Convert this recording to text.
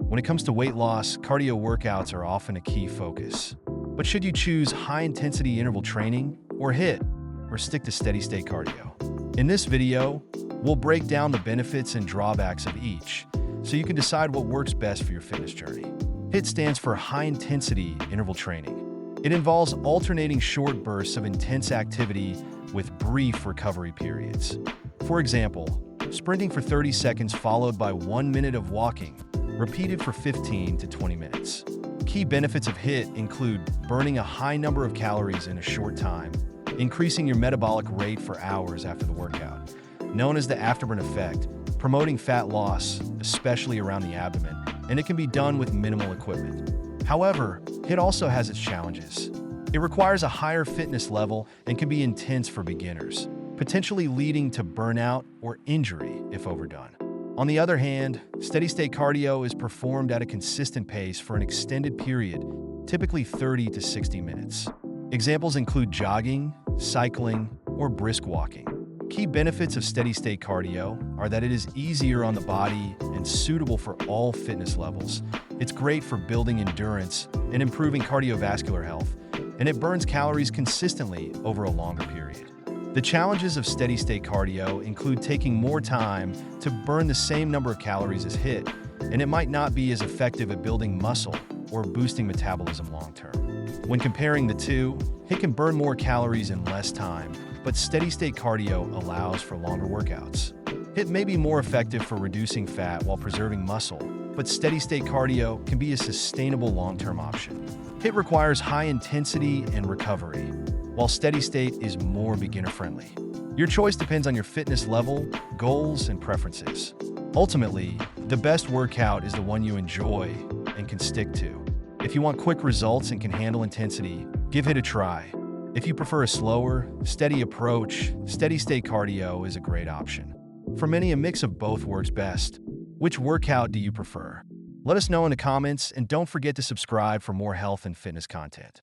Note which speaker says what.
Speaker 1: When it comes to weight loss, cardio workouts are often a key focus. But should you choose high-intensity interval training, or HIIT, or stick to steady-state cardio? In this video, we'll break down the benefits and drawbacks of each, so you can decide what works best for your fitness journey. HIIT stands for high-intensity interval training. It involves alternating short bursts of intense activity with brief recovery periods. For example, sprinting for 30 seconds followed by 1 minute of walking, repeated for 15 to 20 minutes. Key benefits of HIIT include burning a high number of calories in a short time, increasing your metabolic rate for hours after the workout, known as the afterburn effect, promoting fat loss, especially around the abdomen, and it can be done with minimal equipment. However, HIIT also has its challenges. It requires a higher fitness level and can be intense for beginners, potentially leading to burnout or injury if overdone. On the other hand, steady-state cardio is performed at a consistent pace for an extended period, typically 30 to 60 minutes. Examples include jogging, cycling, or brisk walking. Key benefits of steady-state cardio are that it is easier on the body and suitable for all fitness levels. It's great for building endurance and improving cardiovascular health, and it burns calories consistently over a longer period. The challenges of steady-state cardio include taking more time to burn the same number of calories as HIIT, and it might not be as effective at building muscle or boosting metabolism long-term. When comparing the two, HIIT can burn more calories in less time, but steady-state cardio allows for longer workouts. HIIT may be more effective for reducing fat while preserving muscle, but steady-state cardio can be a sustainable long-term option. HIIT requires high intensity and recovery, while steady-state is more beginner-friendly. Your choice depends on your fitness level, goals, and preferences. Ultimately, the best workout is the one you enjoy and can stick to. If you want quick results and can handle intensity, give HIIT a try. If you prefer a slower, steady approach, steady-state cardio is a great option. For many, a mix of both works best. Which workout do you prefer? Let us know in the comments, and don't forget to subscribe for more health and fitness content.